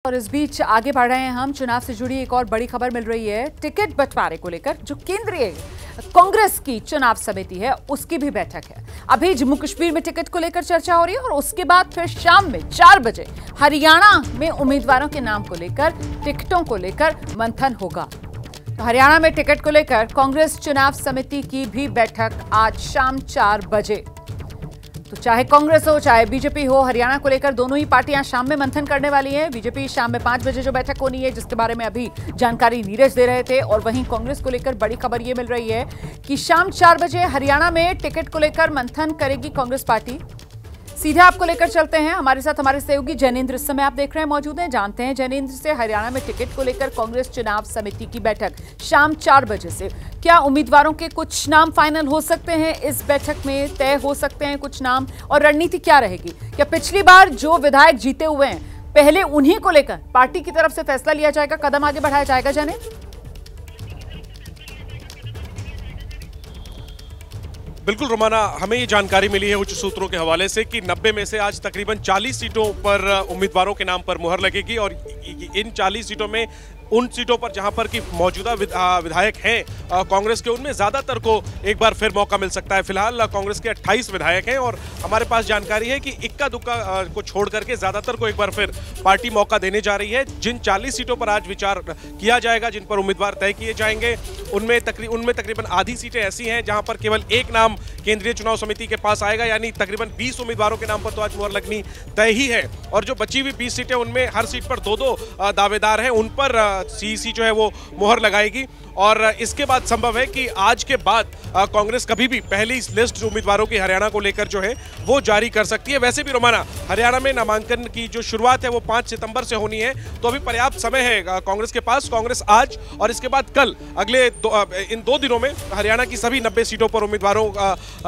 और इस बीच आगे बढ़ रहे हैं हम। चुनाव से जुड़ी एक और बड़ी खबर मिल रही है टिकट बंटवारे को लेकर। जो केंद्रीय कांग्रेस की चुनाव समिति है उसकी भी बैठक है। अभी जम्मू कश्मीर में टिकट को लेकर चर्चा हो रही है और उसके बाद फिर शाम में 4 बजे हरियाणा में उम्मीदवारों के नाम को लेकर, टिकटों को लेकर मंथन होगा। तो हरियाणा में टिकट को लेकर कांग्रेस चुनाव समिति की भी बैठक आज शाम 4 बजे। तो चाहे कांग्रेस हो चाहे बीजेपी हो, हरियाणा को लेकर दोनों ही पार्टियां शाम में मंथन करने वाली हैं। बीजेपी शाम में 5 बजे जो बैठक होनी है, जिसके बारे में अभी जानकारी नीरज दे रहे थे, और वहीं कांग्रेस को लेकर बड़ी खबर यह मिल रही है कि शाम 4 बजे हरियाणा में टिकट को लेकर मंथन करेगी कांग्रेस पार्टी। सीधे आपको लेकर चलते हैं, हमारे साथ हमारे सहयोगी जैनेंद्र इस समय आप देख रहे हैं मौजूद हैं। जानते हैं जैनेंद्र से, हरियाणा में टिकट को लेकर कांग्रेस चुनाव समिति की बैठक शाम 4 बजे से, क्या उम्मीदवारों के कुछ नाम फाइनल हो सकते हैं? इस बैठक में तय हो सकते हैं कुछ नाम, और रणनीति क्या रहेगी? क्या पिछली बार जो विधायक जीते हुए हैं पहले उन्हीं को लेकर पार्टी की तरफ से फैसला लिया जाएगा, कदम आगे बढ़ाया जाएगा? जैनेंद्र, बिल्कुल रोमाना, हमें ये जानकारी मिली है उच्च सूत्रों के हवाले से कि 90 में से आज तकरीबन 40 सीटों पर उम्मीदवारों के नाम पर मुहर लगेगी, और इन 40 सीटों में उन सीटों पर जहां पर कि मौजूदा विधायक हैं कांग्रेस के, उनमें ज़्यादातर को एक बार फिर मौका मिल सकता है। फिलहाल कांग्रेस के 28 विधायक हैं और हमारे पास जानकारी है कि इक्का दुक्का को छोड़ करके ज़्यादातर को एक बार फिर पार्टी मौका देने जा रही है। जिन 40 सीटों पर आज विचार किया जाएगा, जिन पर उम्मीदवार तय किए जाएंगे, उनमें तकरीबन आधी सीटें ऐसी हैं जहाँ पर केवल एक नाम केंद्रीय चुनाव समिति के पास आएगा, यानी तकरीबन 20 उम्मीदवारों के नाम पर तो आज मुहर लगनी तय ही है। और जो बची हुई 20 सीटें, उनमें हर सीट पर 2-2 दावेदार हैं, उन पर सीईसी जो है वो मुहर लगाएगी। और इसके बाद संभव है कि आज के बाद कांग्रेस कभी भी पहली लिस्ट उम्मीदवारों की हरियाणा को लेकर जो है वो जारी कर सकती है। वैसे भी रोमाना, हरियाणा में नामांकन की जो शुरुआत है वो 5 सितंबर से होनी है, तो अभी पर्याप्त समय है कांग्रेस के पास। कांग्रेस आज और इसके बाद कल, अगले इन 2 दिनों में हरियाणा की सभी 90 सीटों पर उम्मीदवारों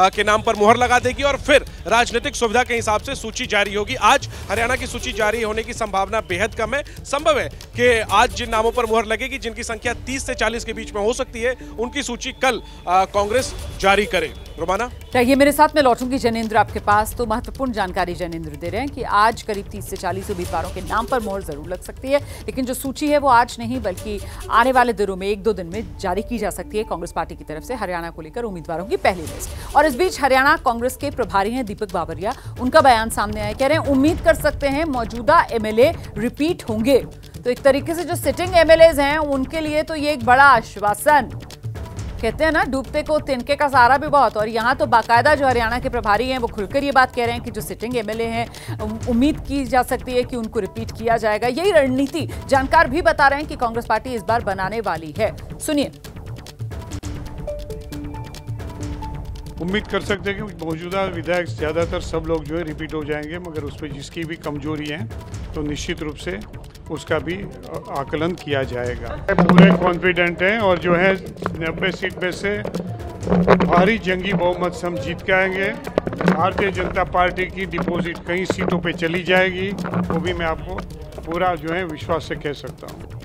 के नाम पर मुहर लगा देगी और फिर राजनीतिक सुविधा के हिसाब से सूची जारी होगी। आज हरियाणा की सूची जारी होने की संभावना बेहद कम है। संभव है कि आज जिन नामों पर मुहर लगेगी, जिनकी संख्या 30 से 40 के बीच में हो सकती है, उनकी सूची कल कांग्रेस जारी करे। रोमाना, ये मेरे साथ में लौटूंगी जैनेंद्र आपके पास। तो महत्वपूर्ण जानकारी जैनेंद्र दे रहे हैं कि आज करीब 30 से 40 उम्मीदवारों के नाम पर मोहर जरूर लग सकती है, लेकिन जो सूची है वो आज नहीं बल्कि आने वाले दिनों में 1-2 दिन में जारी की जा सकती है कांग्रेस पार्टी की तरफ से हरियाणा को लेकर उम्मीदवारों की पहली लिस्ट। और इस बीच हरियाणा कांग्रेस के प्रभारी हैं दीपक बाबरिया, उनका बयान सामने आया, कह रहे हैं उम्मीद कर सकते हैं मौजूदा एमएलए रिपीट होंगे। तो एक तरीके से जो सिटिंग एमएलएज हैं उनके लिए तो ये एक बड़ा आश्वासन। कहते हैं ना, डूबते को तिनके का सहारा भी बहुत, और यहाँ तो बाकायदा जो हरियाणा के प्रभारी हैं वो खुलकर ये बात कह रहे हैं कि जो सिटिंग एमएलए हैं उम्मीद की जा सकती है कि उनको रिपीट किया जाएगा। यही रणनीति जानकार भी बता रहे हैं कि कांग्रेस पार्टी इस बार बनाने वाली है। सुनिए। उम्मीद कर सकते हैं कि मौजूदा विधायक ज़्यादातर सब लोग जो है रिपीट हो जाएंगे, मगर उस पर जिसकी भी कमजोरी है तो निश्चित रूप से उसका भी आकलन किया जाएगा। पूरे कॉन्फिडेंट हैं और जो है 90 सीट में से भारी जंगी बहुमत से हम जीत के आएंगे। भारतीय जनता पार्टी की डिपॉजिट कई सीटों पे चली जाएगी, वो भी मैं आपको पूरा जो है विश्वास से कह सकता हूँ।